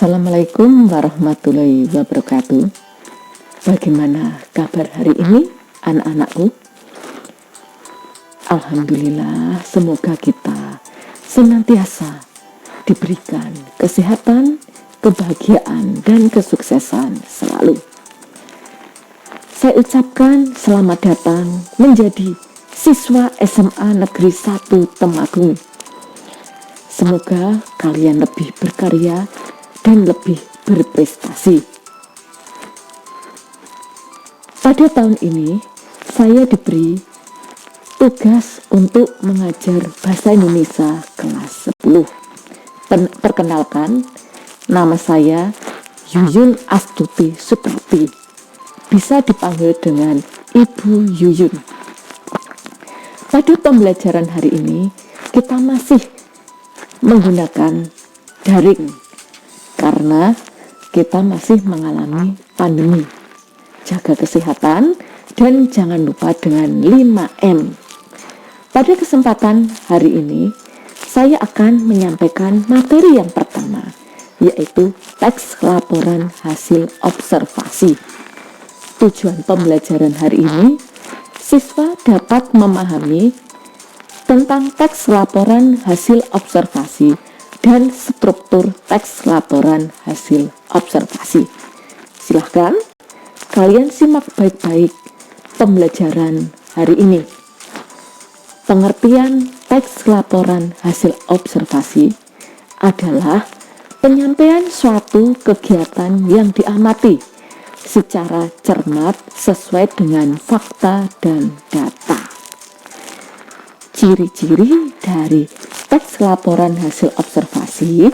Assalamualaikum warahmatullahi wabarakatuh. Bagaimana kabar hari ini anak-anakku? Alhamdulillah, semoga kita senantiasa diberikan kesehatan, kebahagiaan, dan kesuksesan selalu. Saya ucapkan selamat datang menjadi siswa SMA Negeri 1 Temanggung. Semoga kalian lebih berkarya dan lebih berprestasi. Pada tahun ini, saya diberi tugas untuk mengajar bahasa Indonesia kelas 10. Perkenalkan, nama saya Yuyun Astuti Suprati. Bisa dipanggil dengan Ibu Yuyun. Pada pembelajaran hari ini, kita masih menggunakan daring karena kita masih mengalami pandemi. Jaga kesehatan dan jangan lupa dengan 5M. Pada kesempatan hari ini, saya akan menyampaikan materi yang pertama, yaitu teks laporan hasil observasi. Tujuan pembelajaran hari ini, siswa dapat memahami tentang teks laporan hasil observasi dan struktur teks laporan hasil observasi. Silahkan kalian simak baik-baik pembelajaran hari ini. Pengertian teks laporan hasil observasi adalah penyampaian suatu kegiatan yang diamati secara cermat sesuai dengan fakta dan data. Ciri-ciri dari teks laporan hasil observasi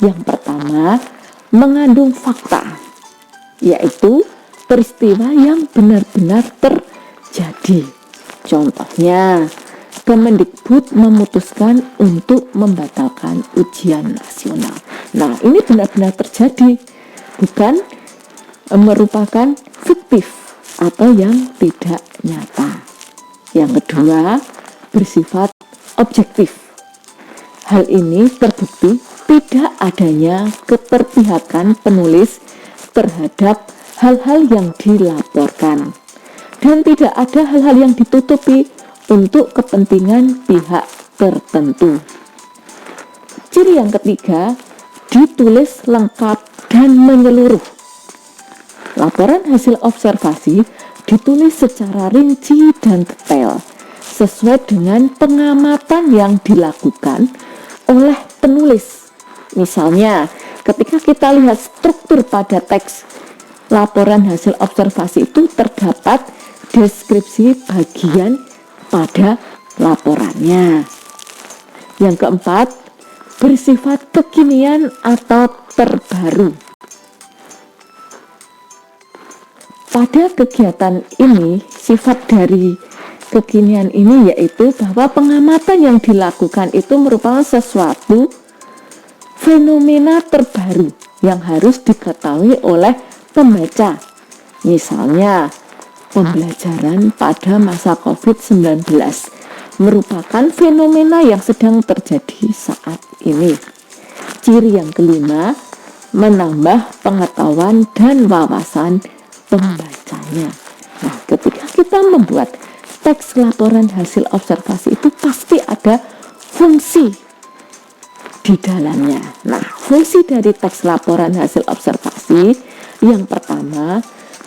yang pertama, mengandung fakta, yaitu peristiwa yang benar-benar terjadi. Contohnya, Kemendikbud memutuskan untuk membatalkan ujian nasional. Nah, ini benar-benar terjadi, bukan merupakan fiktif atau yang tidak nyata. Yang kedua, bersifat objektif. Hal ini terbukti tidak adanya keberpihakan penulis terhadap hal-hal yang dilaporkan dan tidak ada hal-hal yang ditutupi untuk kepentingan pihak tertentu. Ciri yang ketiga, ditulis lengkap dan menyeluruh. Laporan hasil observasi ditulis secara rinci dan detail sesuai dengan pengamatan yang dilakukan oleh penulis. Misalnya, ketika kita lihat struktur pada teks laporan hasil observasi itu terdapat deskripsi bagian pada laporannya. Yang keempat, bersifat kekinian atau terbaru. Pada kegiatan ini, sifat dari kekinian ini yaitu bahwa pengamatan yang dilakukan itu merupakan sesuatu fenomena terbaru yang harus diketahui oleh pembaca. Misalnya, pembelajaran pada masa COVID-19 merupakan fenomena yang sedang terjadi saat ini. Ciri yang kelima, menambah pengetahuan dan wawasan pembacanya. Nah, ketika kita membuat teks laporan hasil observasi itu pasti ada fungsi di dalamnya. Nah, fungsi dari teks laporan hasil observasi yang pertama,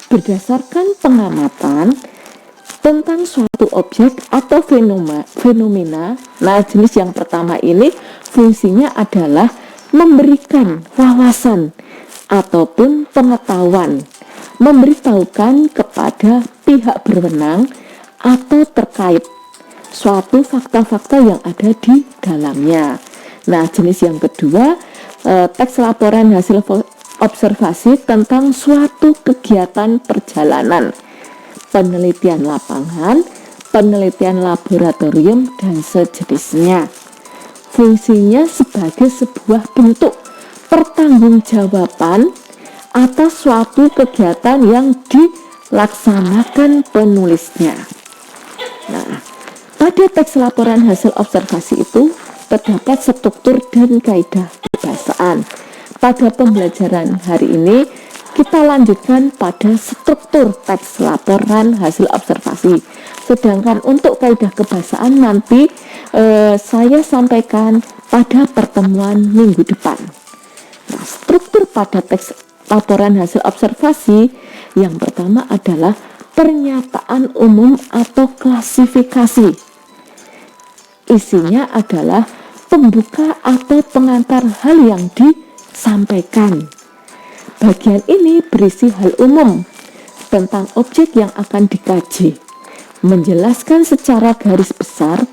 berdasarkan pengamatan tentang suatu objek atau fenomena. Nah, jenis yang pertama ini fungsinya adalah memberikan wawasan ataupun pengetahuan, memberitahukan kepada pihak berwenang atau terkait suatu fakta-fakta yang ada di dalamnya. Nah, jenis yang kedua, teks laporan hasil observasi tentang suatu kegiatan perjalanan, penelitian lapangan, penelitian laboratorium, dan sejenisnya. Fungsinya sebagai sebuah bentuk pertanggungjawaban atas suatu kegiatan yang dilaksanakan penulisnya. Nah, pada teks laporan hasil observasi itu terdapat struktur dan kaidah kebahasaan. pada pembelajaran hari ini kita lanjutkan pada struktur teks laporan hasil observasi. Sedangkan untuk kaidah kebahasaan nanti saya sampaikan pada pertemuan minggu depan. Nah, struktur pada teks laporan hasil observasi yang pertama adalah pernyataan umum atau klasifikasi. Isinya adalah pembuka atau pengantar hal yang disampaikan. Bagian ini berisi hal umum tentang objek yang akan dikaji, menjelaskan secara garis besar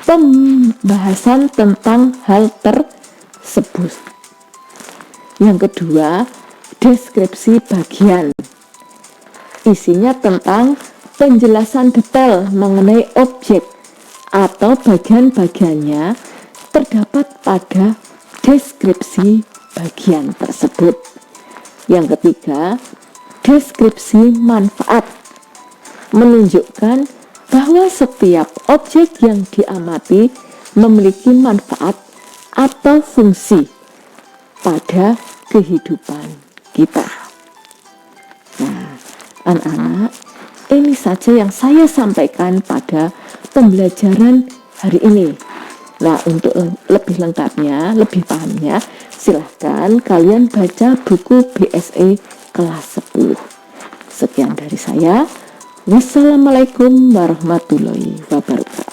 pembahasan tentang hal tersebut. Yang kedua, deskripsi bagian. Isinya tentang penjelasan detail mengenai objek atau bagian-bagiannya terdapat pada deskripsi bagian tersebut. Yang ketiga, deskripsi manfaat. Menunjukkan bahwa setiap objek yang diamati memiliki manfaat atau fungsi pada kehidupan kita. Nah, anak-anak, ini saja yang saya sampaikan pada pembelajaran hari ini. Nah, untuk lebih lengkapnya, lebih pahamnya, silahkan kalian baca buku BSE kelas 10. Sekian dari saya. Wassalamualaikum warahmatullahi wabarakatuh.